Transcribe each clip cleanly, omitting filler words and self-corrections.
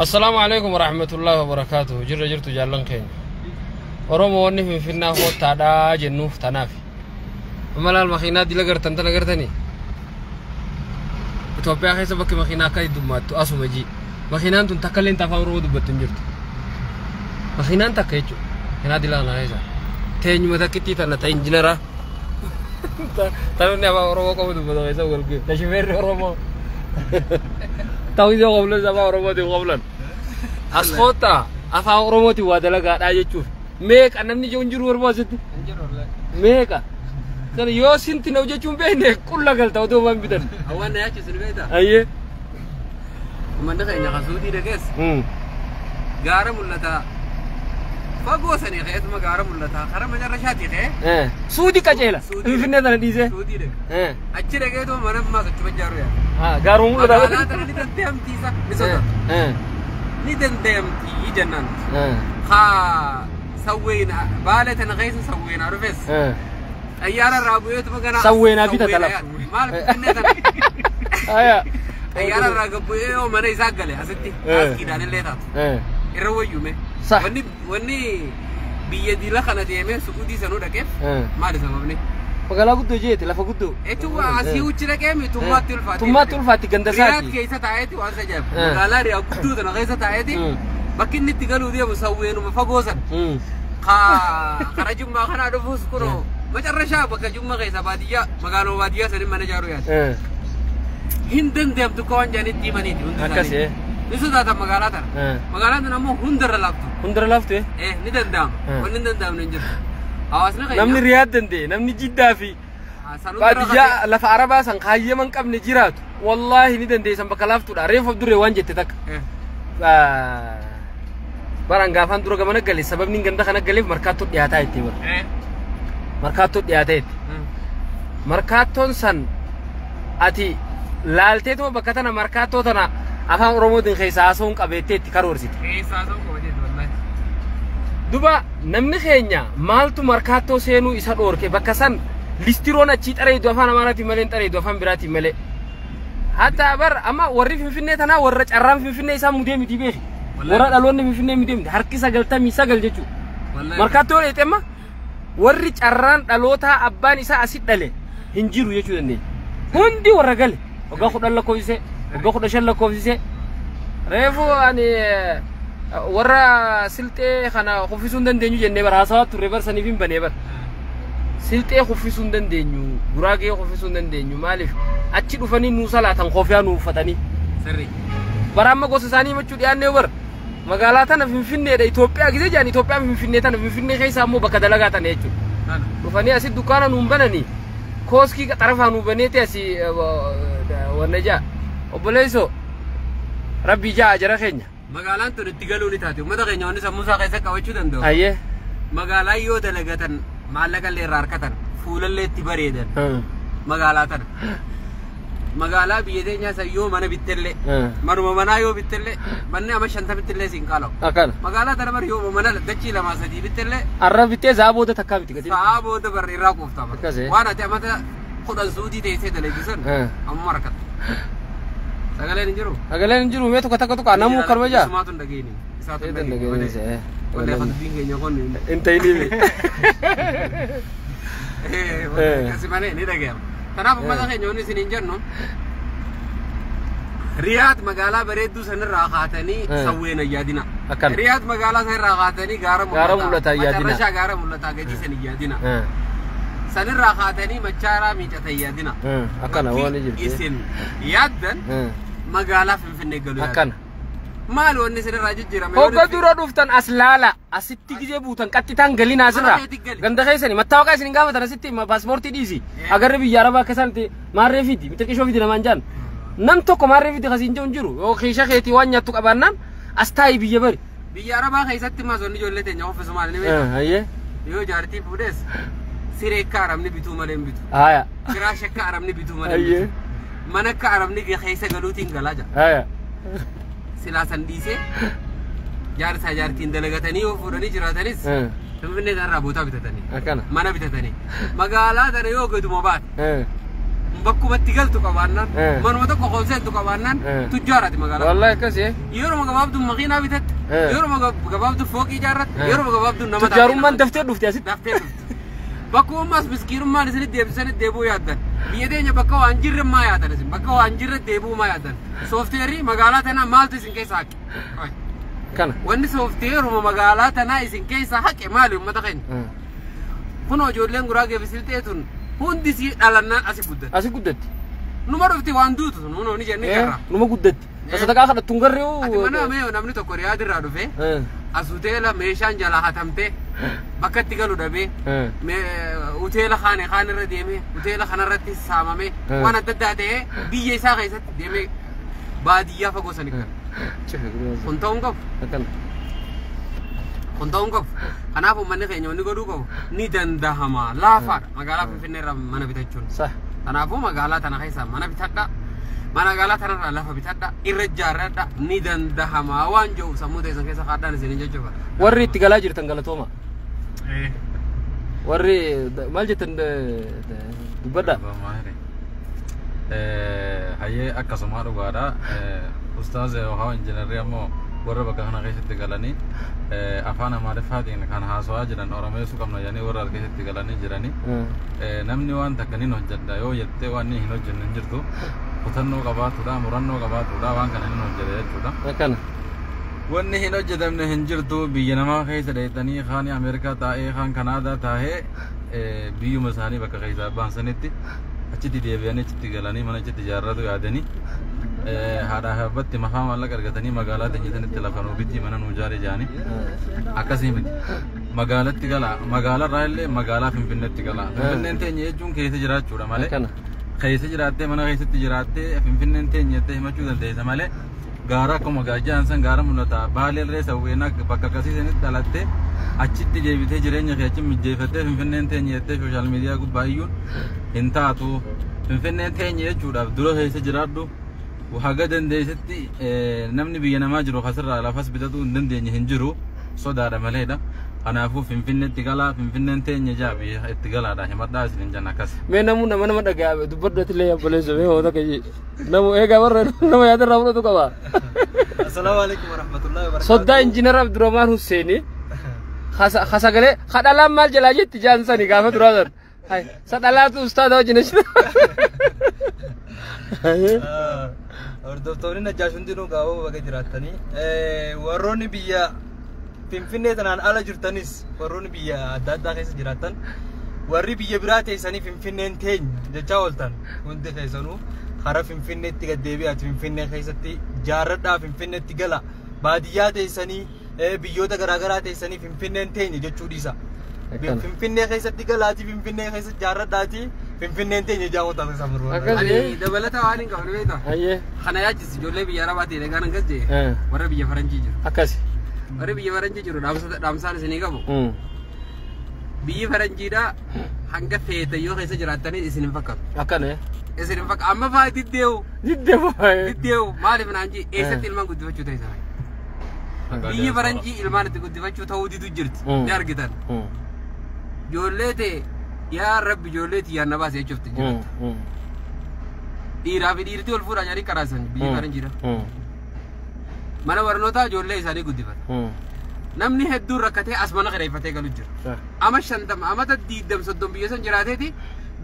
السلام عليكم ورحمة الله وبركاته. جرت جالن كين. ورمو وني في الناف وتعدا جنوف تنافي. أما الماكينات دي لقرتني. إثيوبيا خيسة بك ماكينات كاي دمات أسو مجي. ماكينات تنتكلين تفاهم رو دبتن جرت. ماكينات تكيجو. هنا دي لا نايزا. تاني متى كتير تنا تانجنرا. تاني أبا ورمو كم دبتن خيسة والكي. تشوفير ورمو. تاوي قبل زمان روماتي قبلا أسخوتا أفهم روماتي وادلا قاعد أجي تشوف ميك أنا مني جونجر وربازت ميكا كان يوسين تناوجي تشوف بينه كلها قال تاودو ما بدن أول نياتش سنبيتا أيه ومن دخل إنك سودي دكيس قارم ولا تا فاقوسني خيط ما قارم ولا تا خرم أنا رشاتي خي سودي كجيلا في النهاية ديزه سودي دك أشتري كيتو ما ما كتشوف جارو يا قارم ولا تا أنا ترى نيتن تيم تيسا نسوتا نيتن تيم تي جنان خا سوينا بالة نغيس سوينا رفس أيارا رابويت مكنا سوينا بيتا تلف مال كنيتا أيه أيارا رابويت ومن يساقله أستي أكيد أنا اللي تات الروي يومه صح وني بيدي لا خنا ديمه سعودي سنودا كيف ما لسه مبني فقالا قدو جيت لا فقدو itu asih ucira kami tumma tulfati ganda sati riyad kaisa taayati wasa jab qala riyad quddu tana kaisa taayati bakin ni tigalu dia musawwinu mafagosan kharajum ma khana dufus kuro macarrasha baka jumma kaisa badiya magalo badiya sari manajaru ya hindan dem tu kawan jani timani di untuk akase itu data magalatan magalatan amo hundar laftu ni dandam wannan dandam ninjir awasna kayya namni riyad dande namni jidda fi badiya la fa araba san khayya man qabni jirat wallahi ni dande san baka laftu da refo dure wanje te tak baran gafan duro gamana gali sabab nin ganda kana gali markato diyata ite bar markato diyata ite markaton san ati lalte to baka tana markato tana afan oromo din khaysa son qabete ti karorsit khaysa son qabete wallahi duba namni khenya maltu markato senu isa dorke baka san listirona ci tare do afan amarati malen tare do afan birati male hatta bar amma warri finfinne tana warra carram finfinne isa mudemi dibe warra dalonne finfinne mudemi harki sagal tami sagal jechu markato le tema warri carran dalota abban isa asid dale hinjiru jechu denne hundi warra gale oga khudalla ko ise oga khudashalla ko ise refu ani warra silte khana khufisun dandenyu jenne bar hasawa turre bar sanifin bane bar silte khufisun dandenyu gurage khufisun dandenyu malif achi dufani nu salatan khofiya nu fatani sirri baramma gosa sani machu dianne bar magala tan finfinne da Ethiopia gize jani Ethiopia finfinne tan finfinne kaysa mo baka dalaga tan echu dufani asid dukana nu banani koski ka tarafa nu banete asi wanaja oboleso rabbi ja ajara khenya magalan to tigalu ni tati umada kenya wani samusa kaisa kawachu dando aye magala yo dalagatan malaga le rarkatan fulalle tibaredan magala tan magala biyede nya sayo mana bitelle maruma mana yo bitelle manne ama shanta bitelle sinkalo akala magala tan mar yo mana dachi lama sadi bitelle arabite zabo da takabiti gadi zabo da bar iraq ufta kaze wana ta mata khudan sudi de te dalagisan ammarkat agalen jiru meto kata namu karmaja sumatun dagini satun dagini se wala khad binge nyakon inta ini kasimane ni dagem tanapa mada ke nyoni sininjar no riyad magala beredu san raqatani sawena yadina riyad magala san raqatani garam mulata yadina rasha garam mulata gadi san yadina san raqatani machara mi tatayadina akana wani jirti isin yadan magala finfinne galu akana mal wonni sir rajijira me ko duro duftan aslala asitti gize butan kattitan galina sirra ganda khaysani mattawaqa isin gafa tan asitti ma passport disi agar bi yaraba kasanti marrefiti mitake shofiti namanjan nam tokko marrefiti khasin jonjuru o khisha kheti wanya tu qabannan astai bi yabari bi yaraba khaysatti ma sonni jollete nyaw fe somal ne aye yo jarti fudes sire karam ne bitu malen bitu aya sira shakaram ne bitu malen aye mana karam ne khaysa galutin galaja aya silasan dise jar sajartin dalagatani o furani jiratanis finfinne dan rabota bitatani akana mana bitatani magala dan yo godu mobat bakkumatti galtu qabaannaan manuma tokko qoonseetu qabaannaan tujjaarati magaalaa. Wallahi akkasii. Yeroo gabaabdu makiinaa bitatte yeroo gabaabdu fooqii ijaarratte yeroo gabaabdu nama tujjaarummaan daftee dhufte asitti. Daftee dhufte. Bakka ammas miskiinummaan isinitti deebisanii deebuu yaaddan. Biyya teenya bakka waan jirre maa yaaddan isin bakka waan jirre deebuu maa yaaddan. Soofteerii magaalaa tanaa maaltu isin keessa haqe? Kana. Wanni soofteeruma magaalaa tanaa isin keessa haqe maali uummata keenya? Kun ijoolleen Guraagee bisiltee tun hundi si dhalannaan asi guddatti. Asi guddatti. Numa dhufti waan duutu numa ni jennee garra. Numa guddatti. Asata kadhattu tun garree. Ati mana mee namni tokko Riyaadirraa dhufe. Asuteela meeshaan jalaa hatamtee bakka itti galu dhabee hoteela kaanirra deemee hoteela kanarratti saamamee waan adda addaa ta'ee biyya isaa keessatti deemee baadiyyaa fagoo sanii kan. Kun ta'uu hin qabu. Kun ta'uu hin qabu. Kanaaf uummanni keenya wanni godhuu qabu ni dandahama laafaadha magaalaa Finfinneerraa mana bitachuun. Kanaafuu magaalaa tana keessaa mana bitadha. Magaalaa tanarraa lafa bitadha irra ijaarradha ni dandahama waan jiru sammuu teessan keessa kaadhaan isin jechuudha. Warri itti galaa jirtan galatooma. Warri maal jettan dubbadha. Hayyee akkasuma dhugaadha. Ustaaz Yoohaa Injiinarrii ammoo warra bakka kana keessatti galanii afaan Amaariffaatiin kan haasawaa jiran Oromeessuu qabna jedhanii warra keessatti galanii jiranii namni waan takka nin hojjedha yoo jettee waan hin hojjenne hin jirtu kutannoo qabaatudha murannoo qabaatudha waan kana hin hojjete jechuudha. Akkana. Wanni hin hojjetamne hin jirtu biyya namaa keessa dheetanii kaan Ameerikaa taa'ee kaan Kanaadaa taa'ee biyyuma isaanii bakka keessaa baansanitti achitti deebi'anii achitti galanii mana achitti ijaarratu yaadanii haadha habbatti mafaa maallaqa argatanii magaalaa teenyatanitti lafa nuu bitti mana nuu ijaare jaanii akkasii miti magaalatti gala magaalarraa illee magaalaa Finfinneetti gala Finfinneen teenya jechuun keessa jiraachuudha malee keessa jiraattee mana keessatti jiraattee Finfinneen teenya jettee himachuu dandeessa malee gaara akkuma gaajjaan san gaara mul'ata baalee irree sawweenaa bakka akkasiisanitti dhalattee achitti deebitee jireenya kee achi mijjeeffattee Finfinneen teenya jettee sooshaal miidiyaa gubbaa iyyuun hin taatu Finfinneen teenya jechuudhaaf dura keessa jiraadhu haga dandeessitti namni biyya namaa jiru kasirraa lafas bitatu hin dandeenye hin jiru sodaadha maleedha. Kanaafuu Finfinneetti galaa Finfinneen teenya jaabi itti galaadha himadhaa isin hin janna akkas. Mee nama dhagaa dubbadhatti illee yabbaleessu mee hoota kayyi namu eegaa warra nama yaadarraa fudhatu qaba. Assalaamu alaikum warahmatullahi wabarakatuh. Soddaa Injiinar Abdurrahmaan Husseeni khasagalee khadhalaan maal jalaa jetti jaansanii gaafa duraasan. Sadhalaatu ustaada wajjin jira. Hordoftoonni Najjaash hundinuu gaa'oo bakka jiraatanii warroonni biyya Finfinnee tanaan ala jirtanis warroonni biyya adda addaa keessa jiraatan warri biyya biraa teessanii Finfinneen teenya jechaa ooltan hundi keessanuu karaa Finfinneetti gad deebi'aati Finfinnee keessatti jaarradhaa Finfinneetti gala baadiyyaa teessanii biyyoota garaagaraa teessanii Finfinneen teenya jechuu dhiisa. Finfinnee keessatti galaati Finfinnee keessatti jaarradhaati Finfinneen teenya jaamotaan isa muruu. Ani dabalata waan hin qabne beektaa. Hayyee. Kana yaachis ijoollee biyya arabaa ta'e dhagaan akkas jee warra biyya faranjii jiru. Akkasi. Warra biyya faranjii jiru dhaamsaan isinii qabu. Biyyi faranjiidhaa hanga feetan yoo keessa jiraattanii isin hin fakkaatu. Akkana. Isin hin fakkaatu amma fa'aa diddeewu. Diddeewu maaliif naan jee eessatti ilmaan guddifachuu ta'e sana. Biyyi faranjii ilmaan itti guddifachuu ta'uu didu jirti. Ni argitan. Ijoollee ta'e yaa rabbi ijoollee xiyyaar na baasee jechuutti jirtu. Dhiiraa fi dhiirtii ol fuudhaa jedhanii qaraasan biyyi faranjiidha. Mana barnootaa ijoollee isaanii guddifata. Namni hedduun rakkatee as mana kireeffatee galu jira. Ama 50 amata 20 biyya san jiraateeti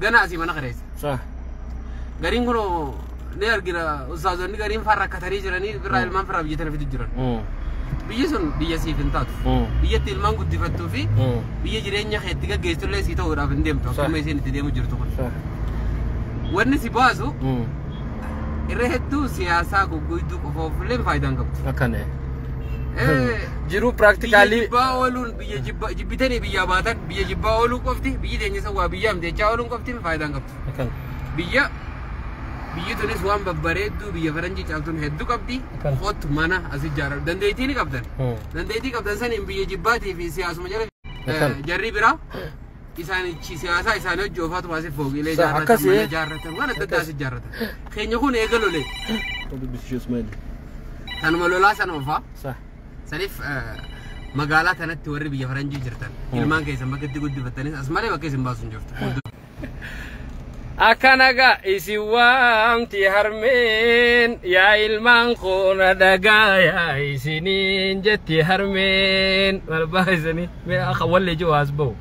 gana asii mana kireessa. Gariin kun ni argina ustaazonni gariin faan rakkatanii jiranii birraa ilmaan firaa biyya tana fidu jiran. Biyyi sun biyya siif hin taatu. Biyyatti ilmaan guddifattuu fi biyya jireenya keetti gaggeessitullee sii ta'uudhaaf hin deemtu akkuma isheen itti deemu jirtu kun. Wanni si baasu irra hedduu siyaasaa gugguidduu qofa ofillee faayidaan qabdu. Akkana. Jiru practically jibbaa ooluun biyya jibbitanii biyya baatan biyya jibbaa ooluu qofti biyyi teenya sawwaa biyya amteechaa ooluun qofti faayidaan qabdu. Biyyi tunis waan babbareedduu biyya faranjii caaltuun hedduu qabdi. Qottu mana as ijaaru dandeettii ni qabdan. Dandeettii qabdan saniin biyya jibbaatii fi siyaasuma jala jarri biraa isaanichi siyaasaa isaanii hojii ofaatu baasee fooqiilee ijaarratan mana ijaarratan waan adda addaa as ijaarratan. Keenya kun eega lolee. Tanuma lolaa sana ofaa. Saniif magaalaa tanatti warri biyya faranjii jirtan ilmaan keessan bakka itti guddifattanis as malee bakka isin baasu hin jirtu. akanaga isi waamti harmeen yaa ilmaan koona dhagaaya isiniin jetti harmeen walbaa isanii mee akka wallee jiru as ba'u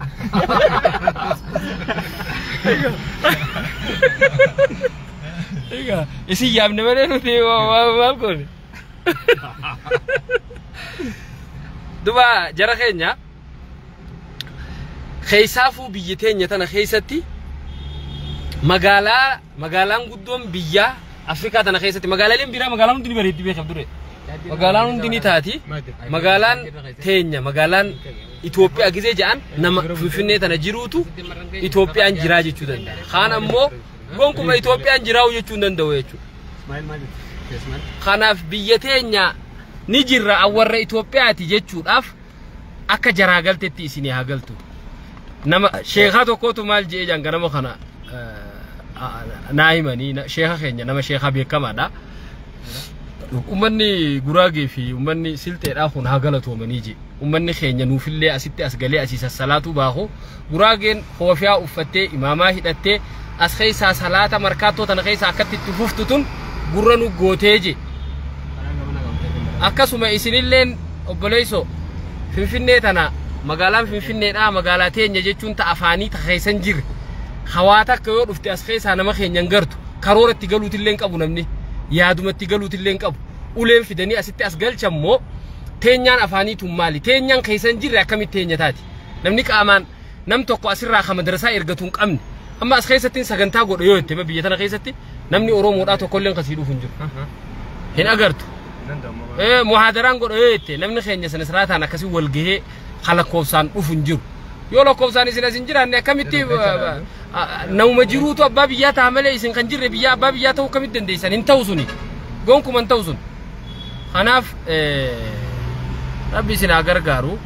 isi yaamne malee nuti maal goone duba jara keenya keessaafuu biyya teenya tana keessatti magaalaan guddoon biyya Afrikaa tana keessatti magaalaaleen biraa magaalaan hundi bareeddi beekaf dure magaalaan hundi ni taati magaalaan teenya magaalaan Itoophiyaa gizee jedhan nama Finfinnee tana jiruutu Itoophiyaan jiraa jechuu danda'a kaan ammoo gonkuma Itoophiyaan jiraa'u jechuu danda'u jechuudha kanaaf biyya teenya ni jirra awwarra Itoophiyaati jechuudhaaf akka jaraagaltetti isinii haa galtu nama sheekha tokkotu maal jedhee jaan ganama kana naayimanii sheekha keenya nama sheekha beekamaadha ummanni Guraagee fi ummanni Silteedhaa kun haa galatoomanii je ummanni keenya nuufillee asitti as galee asii sassalaatu baahu Guraageen hoofiyaa uffattee imaamaa hidhattee as keessaa salaata markaattoo tana keessaa akkatti itti fuftutun gurra nu gootee je akkasuma isinilleen obboleeyso Finfinnee tana magaalaan Finfinneedhaa magaalaa teenya jechuun ta afaanii ta keessan jirre hawaata akka yoo dhufte as keessaa nama keenyan gartu karooratti galuutilleen qabu namni yaadumatti galuutilleen qabu uleen fidanii asitti as galchammoo teenyaan afaaniitu maali teenyaan keessan jirre akkamitti teenya taati namni qaamaan nam tokko asirraa ka madrasaa ergatuun qabne amma as keessatti sagantaa godhe yoo itti biyya tana keessatti namni Oromoodhaa tokkolleen kasii dhufu hin jiru hin agartu muhaadaraan godhe yoo itti namni keenya sana siraataan akkasii wal gahee halakkoofsaan dhufu hin jiru yoo lakkoofsaan isin asin jiraanne akkamitti nama jiruutu abbaa biyyaa ta'a malee isin kan jirre biyyaa abbaa biyyaa ta'uu akkamitti dandeessan hin ta'u suni gonkuman ta'u sun kanaaf rabbi isin haa gargaaru